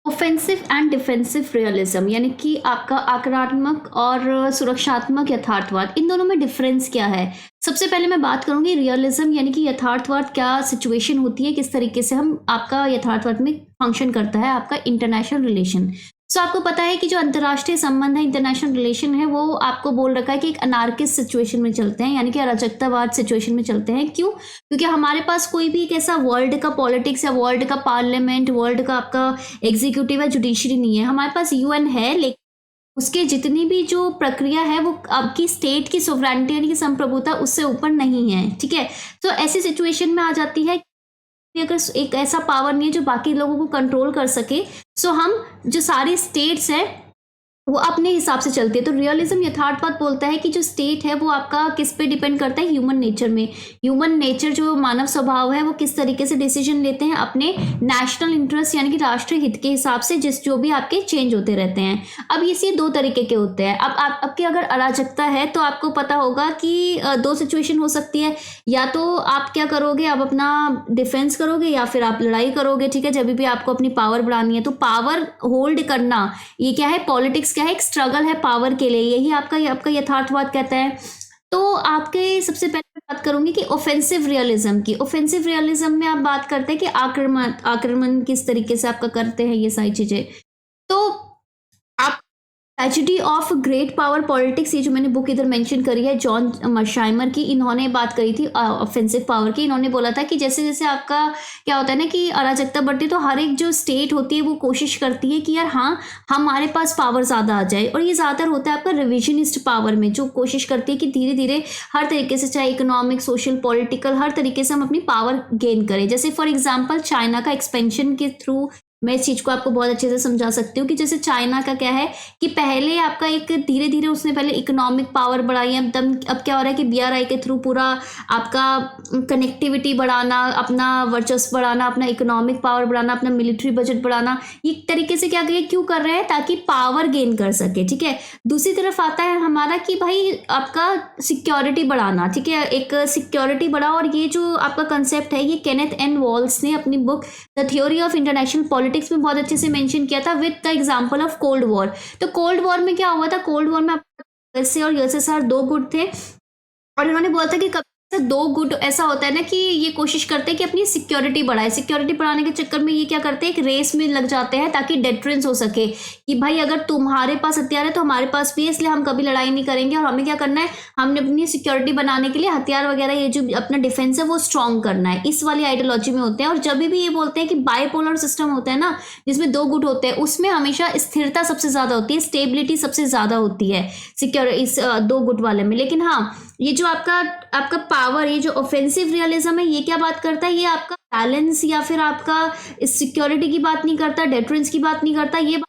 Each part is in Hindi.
ऑफेंसिव एंड डिफेंसिव रियलिज्म यानी कि आपका आक्रामक और सुरक्षात्मक यथार्थवाद, इन दोनों में डिफरेंस क्या है? सबसे पहले मैं बात करूंगी रियलिज्म यानी कि यथार्थवाद क्या सिचुएशन होती है, किस तरीके से हम आपका यथार्थवाद में फंक्शन करता है आपका इंटरनेशनल रिलेशन। सो आपको पता है कि जो अंतर्राष्ट्रीय संबंध है, इंटरनेशनल रिलेशन है, वो आपको बोल रखा है कि एक अनार्किस्ट सिचुएशन में चलते हैं, यानी कि अराजकतावाद सिचुएशन में चलते हैं। क्यों? क्योंकि हमारे पास कोई भी एक ऐसा वर्ल्ड का पॉलिटिक्स या वर्ल्ड का पार्लियामेंट, वर्ल्ड का आपका एग्जीक्यूटिव या जुडिशरी नहीं है। हमारे पास यूएन है, लेकिन उसके जितनी भी जो प्रक्रिया है वो आपकी स्टेट की सोवरेनिटी यानी कि संप्रभुता उससे ऊपर नहीं है। ठीक है, तो ऐसी सिचुएशन में आ जाती है कि अगर एक ऐसा पावर नहीं है जो बाकी लोगों को कंट्रोल कर सके, सो हम जो सारी स्टेट्स हैं वो अपने हिसाब से चलती है। तो रियलिज्म यथार्थवाद बोलता है कि जो स्टेट है वो आपका किस पे डिपेंड करता है, ह्यूमन नेचर में। ह्यूमन नेचर जो मानव स्वभाव है वो किस तरीके से डिसीजन लेते हैं अपने नेशनल इंटरेस्ट यानी कि राष्ट्रीय हित के हिसाब से, जिस जो भी आपके चेंज होते रहते हैं। अब ये दो तरीके के होते हैं। अब आपकी अगर अराजकता है तो आपको पता होगा कि दो सिचुएशन हो सकती है, या तो आप क्या करोगे, आप अपना डिफेंस करोगे या फिर आप लड़ाई करोगे। ठीक है, जब भी आपको अपनी पावर बढ़ानी है तो पावर होल्ड करना, ये क्या है, पॉलिटिक्स क्या है, एक स्ट्रगल है पावर के लिए, यही आपका यथार्थवाद कहता है। तो आपके सबसे पहले बात करूंगी कि ऑफेंसिव रियलिज्म की। ऑफेंसिव रियलिज्म में आप बात करते हैं कि आक्रमण किस तरीके से आपका करते हैं ये सारी चीजें। तो आप tragedy of great power politics, ये जो मैंने बुक इधर मेंशन करी है जॉन मर्शाइमर की, इन्होंने बात करी थी ऑफेंसिव पावर की। इन्होंने बोला था कि जैसे जैसे आपका क्या होता है ना कि अराजकता बढ़ती है तो हर एक जो स्टेट होती है वो कोशिश करती है कि यार हाँ हमारे पास पावर ज़्यादा आ जाए, और ये ज़्यादातर होता है आपका रिविजनिस्ट पावर में, जो कोशिश करती है कि धीरे धीरे हर तरीके से, चाहे इकोनॉमिक, सोशल, पॉलिटिकल, हर तरीके से हम अपनी पावर गेन करें। जैसे फॉर एग्जाम्पल चाइना का एक्सपेंशन के थ्रू मैं इस चीज को आपको बहुत अच्छे से समझा सकती हूँ कि जैसे चाइना का क्या है कि पहले आपका एक धीरे धीरे उसने पहले इकोनॉमिक पावर बढ़ाई है। अब क्या हो रहा है कि बीआरआई के थ्रू पूरा आपका कनेक्टिविटी बढ़ाना, अपना वर्चस्व बढ़ाना, अपना इकोनॉमिक पावर बढ़ाना, अपना मिलिट्री बजट बढ़ाना, ये तरीके से क्या क्यों कर रहे हैं, ताकि पावर गेन कर सके। ठीक है, दूसरी तरफ आता है हमारा कि भाई आपका सिक्योरिटी बढ़ाना। ठीक है, एक सिक्योरिटी बढ़ाओ, और ये जो आपका कंसेप्ट है ये केनेथ एन वॉल्स ने अपनी book the theory of international politics में बहुत अच्छे से मेंशन किया था with the example of cold war. तो कोल्ड वॉर में क्या हुआ था, कोल्ड वॉर में यूएसए और यूएसएसआर दो गुट थे, और इन्होंने बोला था कि कभी दो गुट ऐसा होता है ना कि ये कोशिश करते हैं कि अपनी सिक्योरिटी बढ़ाए। सिक्योरिटी बढ़ाने के चक्कर में ये क्या करते हैं, एक रेस में लग जाते हैं ताकि डेटरेंस हो सके कि भाई अगर तुम्हारे पास हथियार है तो हमारे पास भी है, इसलिए हम कभी लड़ाई नहीं करेंगे। और हमें क्या करना है, हमने अपनी सिक्योरिटी बनाने के लिए हथियार वगैरह, ये जो अपना डिफेंस है वो स्ट्रॉन्ग करना है। इस वाली आइडियोलॉजी में होते हैं। और जब भी ये बोलते हैं कि बाइपोलर सिस्टम होता है ना, जिसमें दो गुट होते हैं, उसमें हमेशा स्थिरता सबसे ज्यादा होती है, स्टेबिलिटी सबसे ज्यादा होती है इस दो गुट वाले में। लेकिन हाँ, ये जो आपका पावर, ये जो ऑफेंसिव रियलिज्म है, ये क्या बात करता है, ये आपका बैलेंस या फिर आपका सिक्योरिटी की बात नहीं करता, डेटरेंस की बात नहीं करता, ये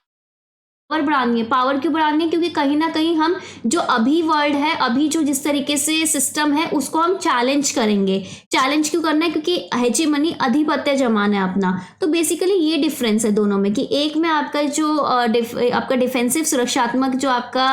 पावर बढ़ानी है। पावर क्यों बढ़ानी है, क्योंकि कहीं ना कहीं हम जो अभी वर्ल्ड है, अभी जो जिस तरीके से सिस्टम है उसको हम चैलेंज करेंगे। चैलेंज क्यों करना है, क्योंकि हेजेमनी, अधिपत्य जमाना है अपना। तो बेसिकली ये डिफरेंस है दोनों में कि एक में आपका जो आपका डिफेंसिव सुरक्षात्मक जो आपका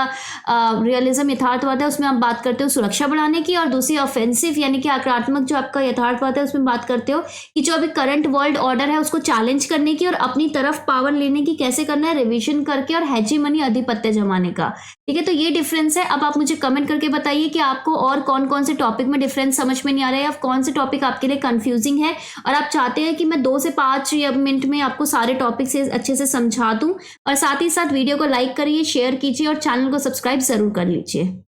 रियलिज्म यथार्थवाद है उसमें आप बात करते हो सुरक्षा बढ़ाने की, और दूसरी ऑफेंसिव यानी कि आक्रामक जो आपका यथार्थवाद है उसमें बात करते हो कि जो अभी करंट वर्ल्ड ऑर्डर है उसको चैलेंज करने की और अपनी तरफ पावर लेने की, कैसे करना है, रिविजन करके, हेजेमनी, अधिपत्य जमाने का। ठीक है, तो ये डिफरेंस है। अब आप मुझे कमेंट करके बताइए कि आपको और कौन कौन से टॉपिक में डिफरेंस समझ में नहीं आ रहा है, या कौन से टॉपिक आपके लिए कंफ्यूजिंग है, और आप चाहते हैं कि मैं 2 से 5 मिनट में आपको सारे टॉपिक से अच्छे से समझा दूं। और साथ ही साथ वीडियो को लाइक करिए, शेयर कीजिए और चैनल को सब्सक्राइब जरूर कर लीजिए।